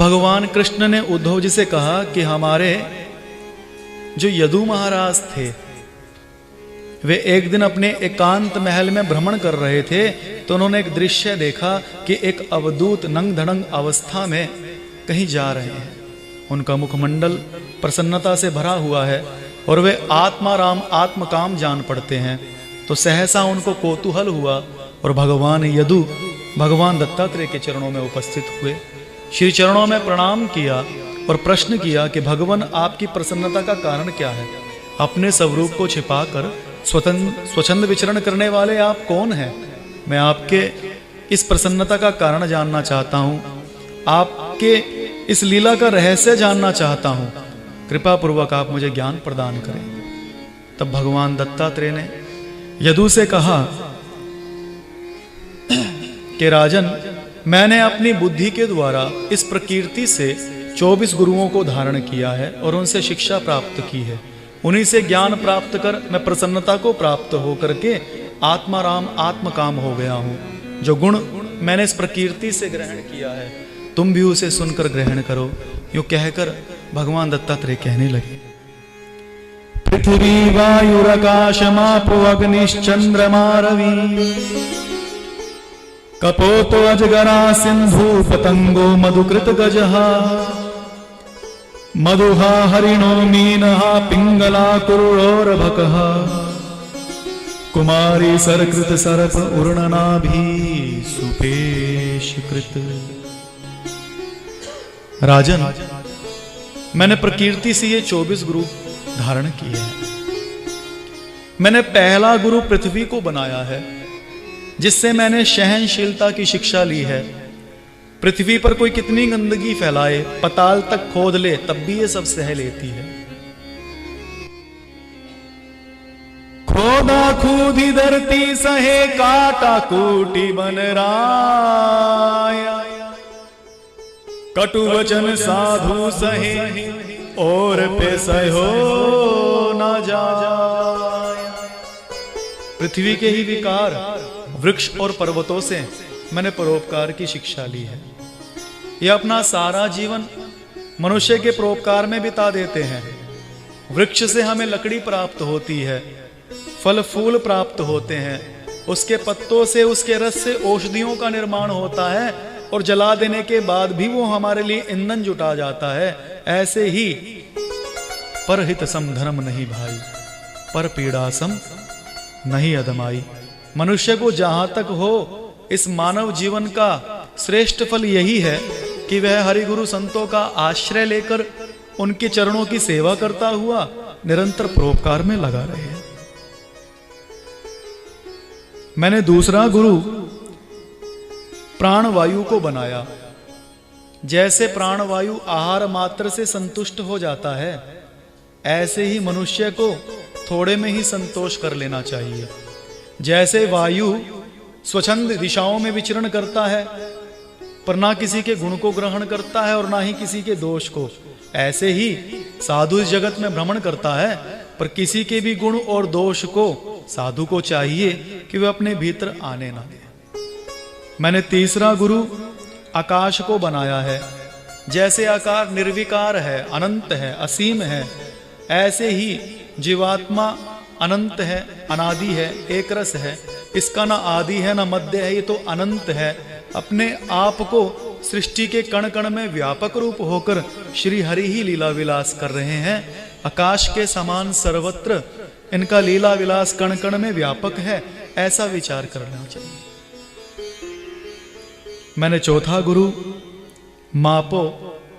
भगवान कृष्ण ने उद्धव जी से कहा कि हमारे जो यदु महाराज थे वे एक दिन अपने एकांत महल में भ्रमण कर रहे थे, तो उन्होंने एक दृश्य देखा कि एक अवधूत नंग धड़ंग अवस्था में कहीं जा रहे हैं। उनका मुखमंडल प्रसन्नता से भरा हुआ है और वे आत्माराम आत्मकाम जान पड़ते हैं। तो सहसा उनको कौतूहल हुआ और भगवान यदु भगवान दत्तात्रेय के चरणों में उपस्थित हुए, श्री चरणों में प्रणाम किया और प्रश्न किया कि भगवान आपकी प्रसन्नता का कारण क्या है? अपने स्वरूप को छिपाकर स्वच्छंद विचरण करने वाले आप कौन हैं? मैं आपके इस प्रसन्नता का कारण जानना चाहता हूँ, आपके इस लीला का रहस्य जानना चाहता हूँ, कृपा पूर्वक आप मुझे ज्ञान प्रदान करें। तब भगवान दत्तात्रेय ने यदु से कहा कि राजन, मैंने अपनी बुद्धि के द्वारा इस प्रकृति से 24 गुरुओं को धारण किया है और उनसे शिक्षा प्राप्त की है। उन्हीं से ज्ञान प्राप्त कर मैं प्रसन्नता को प्राप्त होकर के आत्माराम आत्मकाम हो गया हूँ। जो गुण मैंने इस प्रकृति से ग्रहण किया है, तुम भी उसे सुनकर ग्रहण करो। यूं कहकर भगवान दत्तात्रेय कहने लगे, पृथ्वी वायुराकाशमापो अग्निश्चंद्रमा रवि कपोतो अजगरा सिंधु पतंगो मधुकृत गजहा मधुहा हरिणो मीनहा पिंगला कुरुरोरभकः कुमारी सरकृत सर्प उर्णनाभि सुपेशकृत। राजन, मैंने प्रकृति से ये 24 गुरु धारण किए हैं। मैंने पहला गुरु पृथ्वी को बनाया है, जिससे मैंने सहनशीलता की शिक्षा ली है। पृथ्वी पर कोई कितनी गंदगी फैलाए, पताल तक खोद ले, तब भी ये सब सह लेती है। खोदा खूदी धरती सहे, काटा कूटी बन राया, कटु वचन साधु सहे, और पे सहो न जाए। पृथ्वी के ही विकार वृक्ष और पर्वतों से मैंने परोपकार की शिक्षा ली है। यह अपना सारा जीवन मनुष्य के परोपकार में बिता देते हैं। वृक्ष से हमें लकड़ी प्राप्त होती है, फल फूल प्राप्त होते हैं, उसके पत्तों से उसके रस से औषधियों का निर्माण होता है और जला देने के बाद भी वो हमारे लिए ईंधन जुटा जाता है। ऐसे ही परहित सम धर्म नहीं भाई, पर पीड़ा सम नहीं अदमाई। मनुष्य को जहां तक हो इस मानव जीवन का श्रेष्ठ फल यही है कि वह हरिगुरु संतों का आश्रय लेकर उनके चरणों की सेवा करता हुआ निरंतर परोपकार में लगा रहे। मैंने दूसरा गुरु प्राणवायु को बनाया। जैसे प्राणवायु आहार मात्र से संतुष्ट हो जाता है, ऐसे ही मनुष्य को थोड़े में ही संतोष कर लेना चाहिए। जैसे वायु स्वच्छंद दिशाओं में विचरण करता है, पर ना किसी के गुण को ग्रहण करता है और ना ही किसी के दोष को, ऐसे ही साधु इस जगत में भ्रमण करता है, पर किसी के भी गुण और दोष को साधु को चाहिए कि वह अपने भीतर आने ना दे। मैंने तीसरा गुरु आकाश को बनाया है। जैसे आकार निर्विकार है, अनंत है, असीम है, ऐसे ही जीवात्मा अनंत है, अनादि है, एक रस है। इसका ना आदि है ना मध्य है, ये तो अनंत है। अपने आप को सृष्टि के कण कण में व्यापक रूप होकर श्री हरि ही लीला विलास कर रहे हैं। आकाश के समान सर्वत्र इनका लीला विलास कण कण में व्यापक है, ऐसा विचार करना चाहिए। मैंने चौथा गुरु मापो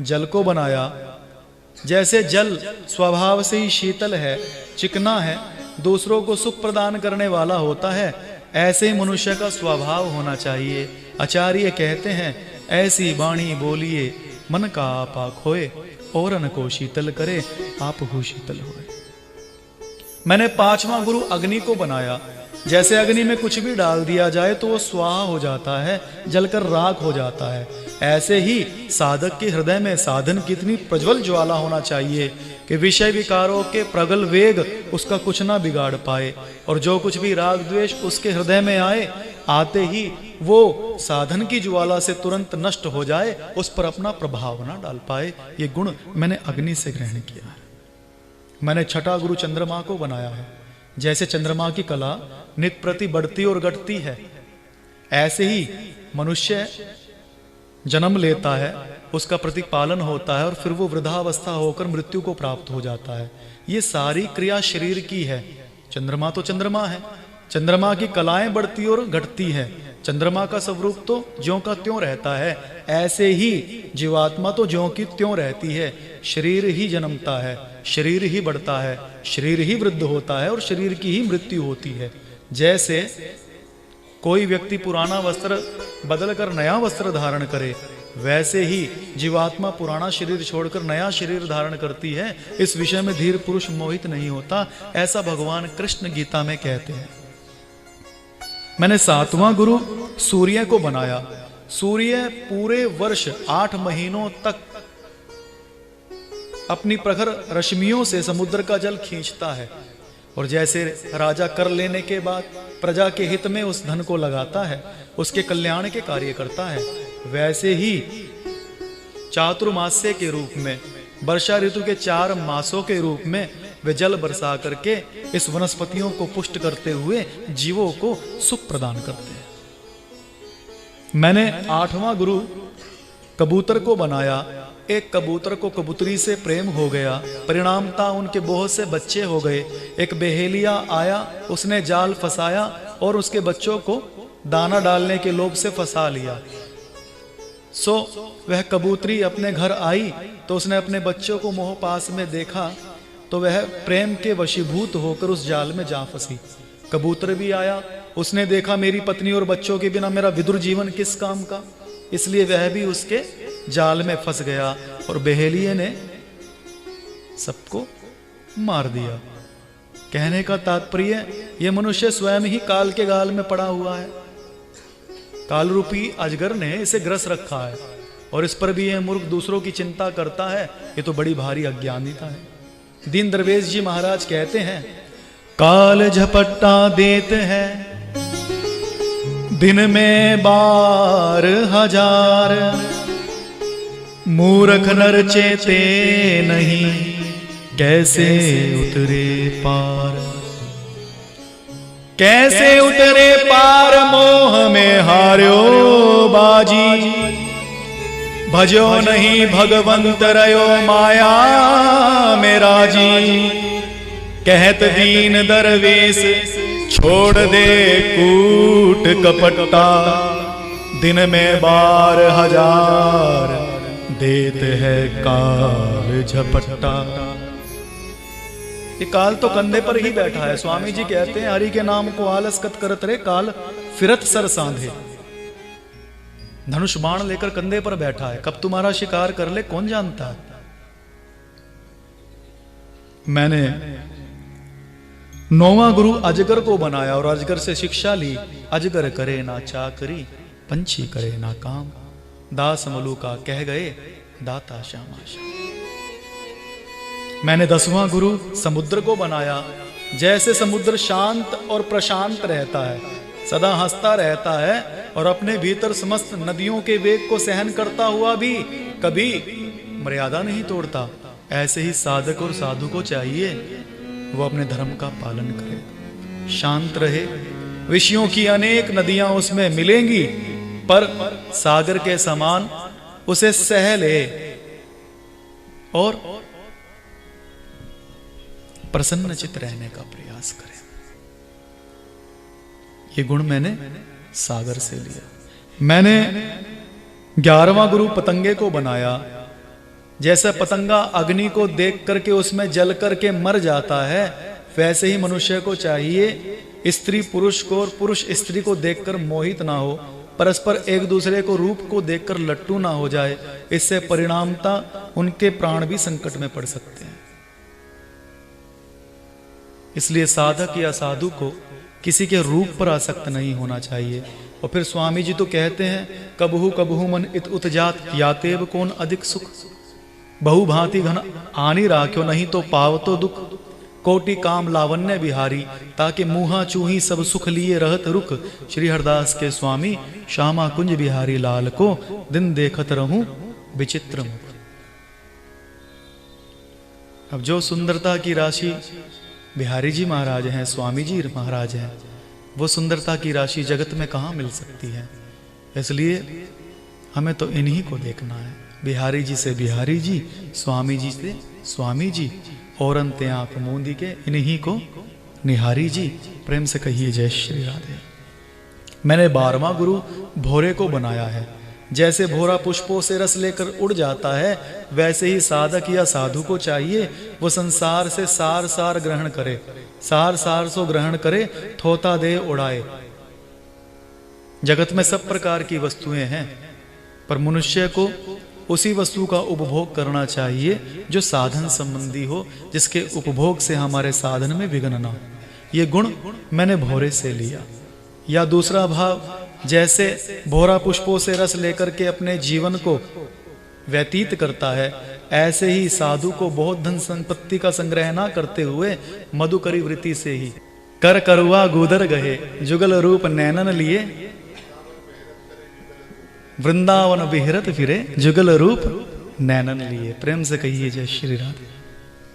जल को बनाया। जैसे जल स्वभाव से ही शीतल है, चिकना है, दूसरों को सुख प्रदान करने वाला होता है, ऐसे ही मनुष्य का स्वभाव होना चाहिए। आचार्य कहते हैं, ऐसी वाणी बोलिए मन का आपा खोए, औरन को शीतल करे आप हो शीतल होए। मैंने पांचवा गुरु अग्नि को बनाया। जैसे अग्नि में कुछ भी डाल दिया जाए तो वो स्वाहा हो जाता है, जलकर राख हो जाता है, ऐसे ही साधक के हृदय में साधन कितनी प्रज्वल ज्वाला होना चाहिए कि विषय विकारों के प्रगल वेग उसका कुछ ना बिगाड़ पाए, और जो कुछ भी राग द्वेष उसके हृदय में आए आते ही वो साधन की ज्वाला से तुरंत नष्ट हो जाए, उस पर अपना प्रभाव ना डाल पाए। ये गुण मैंने अग्नि से ग्रहण किया है। मैंने छठा गुरु चंद्रमा को बनाया है। जैसे चंद्रमा की कला नित प्रति बढ़ती और घटती है, ऐसे ही मनुष्य जन्म लेता है, उसका प्रतिपालन होता है और फिर वो वृद्धावस्था होकर मृत्यु को प्राप्त हो जाता है। ये सारी क्रिया शरीर की है। चंद्रमा तो चंद्रमा है, चंद्रमा की कलाएं बढ़ती और घटती है। चंद्रमा का स्वरूप तो ज्यों का त्यों रहता है, ऐसे ही जीवात्मा तो ज्यों की त्यों रहती है। शरीर ही जन्मता है, शरीर ही बढ़ता है, शरीर ही वृद्ध होता है और शरीर की ही मृत्यु होती है। जैसे कोई व्यक्ति पुराना वस्त्र बदलकर नया वस्त्र धारण करे, वैसे ही जीवात्मा पुराना शरीर छोड़कर नया शरीर धारण करती है। इस विषय में धीर पुरुष मोहित नहीं होता, ऐसा भगवान कृष्ण गीता में कहते हैं। मैंने सातवां गुरु सूर्य को बनाया। सूर्य पूरे वर्ष 8 महीनों तक अपनी प्रखर रश्मियों से समुद्र का जल खींचता है, और जैसे राजा कर लेने के बाद प्रजा के हित में उस धन को लगाता है, उसके कल्याण के कार्य करता है, वैसे ही चातुर्मास्य के रूप में, वर्षा ऋतु के 4 मासों के रूप में वे जल बरसा करके इस वनस्पतियों को पुष्ट करते हुए जीवों को सुख प्रदान करते हैं। मैंने 8वां गुरु कबूतर को बनाया। एक कबूतर को कबूतरी से प्रेम हो गया, परिणामता उनके बहुत से बच्चे हो गए। एक बेहेलिया आया, उसने जाल फंसाया और उसके बच्चों को दाना डालने के लोभ से फंसा लिया। सो वह कबूतरी अपने घर आई तो उसने अपने बच्चों को मोह पास में देखा, तो वह प्रेम के वशीभूत होकर उस जाल में जा फंसी। कबूतर भी आया, उसने देखा मेरी पत्नी और बच्चों के बिना मेरा विदुर जीवन किस काम का, इसलिए वह भी उसके जाल में फंस गया और बेहेलिये ने सबको मार दिया। कहने का तात्पर्य, यह मनुष्य स्वयं ही काल के गाल में पड़ा हुआ है। काल रूपी अजगर ने इसे ग्रस रखा है और इस पर भी यह मूर्ख दूसरों की चिंता करता है। ये तो बड़ी भारी अज्ञानिता है। दीन दरवेश जी महाराज कहते हैं, काल झपट्टा देते हैं दिन में 12,000, मूर्ख नर चेते नहीं कैसे उतरे पार। कैसे उतरे पार मोह में हार्यो बाजी, भजो नहीं भगवंत रयो माया मेरा जी। कहत दीन दरवेश छोड़ दे कूट कपट्टा, दिन में 12,000 देते है काल झपट्टा। ये काल तो कंधे पर ही बैठा है। स्वामी जी कहते हैं, हरि के नाम को आलस कत करत रे काल फिरत सर सांधे। धनुष बाण लेकर कंधे पर बैठा है, कब तुम्हारा शिकार कर ले कौन जानता है। मैंने 9वां गुरु अजगर को बनाया और अजगर से शिक्षा ली। अजगर करे ना चाकरी, पंछी करे ना काम, दास मलूका कह गए दाता श्यामा श्याम। मैंने 10वां गुरु समुद्र को बनाया। जैसे समुद्र शांत और प्रशांत रहता है, सदा हंसता रहता है और अपने भीतर समस्त नदियों के वेग को सहन करता हुआ भी कभी मर्यादा नहीं तोड़ता, ऐसे ही साधक और साधु को चाहिए वो अपने धर्म का पालन करे, शांत रहे। विषयों की अनेक नदियां उसमें मिलेंगी, पर सागर के समान उसे सह ले और प्रसन्न चित्त रहने का प्रयास करें। ये गुण मैंने सागर से लिया। मैंने 11वां गुरु पतंगे को बनाया। जैसे पतंगा अग्नि को देख करके उसमें जल करके मर जाता है, वैसे ही मनुष्य को चाहिए स्त्री पुरुष को और पुरुष स्त्री को देखकर मोहित ना हो, परस्पर एक दूसरे को रूप को देखकर लट्टू ना हो जाए। इससे परिणामता उनके प्राण भी संकट में पड़ सकते हैं। इसलिए साधक या साधु को किसी के रूप पर आसक्त नहीं होना चाहिए। और फिर स्वामी जी तो कहते हैं, कबहू कबहू मन इत उतजात यातेव कौन अधिक सुख, बहु भांति घन आनी राख्यो नहीं तो पाव तो दुख। कोटि काम लावण्य बिहारी, ताके मुहा चूही सब सुख लिए रहत रुक। श्री हरदास के स्वामी श्यामा कुंज बिहारी लाल को दिन देखत रहूं विचित्र मुख। अब जो सुंदरता की राशि बिहारी जी महाराज हैं, स्वामी जी महाराज हैं, वो सुंदरता की राशि जगत में कहाँ मिल सकती है। इसलिए हमें तो इन्हीं को देखना है, बिहारी जी से बिहारी जी, स्वामी जी से स्वामी जी, और अंते आंख मूंदी के इन्हीं को निहारी जी। प्रेम से कहिए जय श्री राधे। मैंने 12वां गुरु भोरे को बनाया है। जैसे भोरा पुष्पों से रस लेकर उड़ जाता है, वैसे ही साधक या साधु को चाहिए वो संसार से सार सार ग्रहण करे, सार सार सो ग्रहण करे, थोता दे उड़ाए। जगत में सब प्रकार की वस्तुएं हैं, पर मनुष्य को उसी वस्तु का उपभोग करना चाहिए जो साधन संबंधी हो, जिसके उपभोग से हमारे साधन में विघ्न ना हो। ये गुण मैंने भोरे से लिया। या दूसरा भाव, जैसे भोरा पुष्पों से रस लेकर के अपने जीवन को व्यतीत करता है, ऐसे ही साधु को बहुत धन संपत्ति का संग्रह ना करते हुए मधुकरी वृत्ति से ही कर करुआ गुदर गहे, जुगल रूप नैनन लिए वृंदावन बिहरत फिरे, जुगल रूप नैनन लिए। प्रेम से कहिए जय श्री राधे।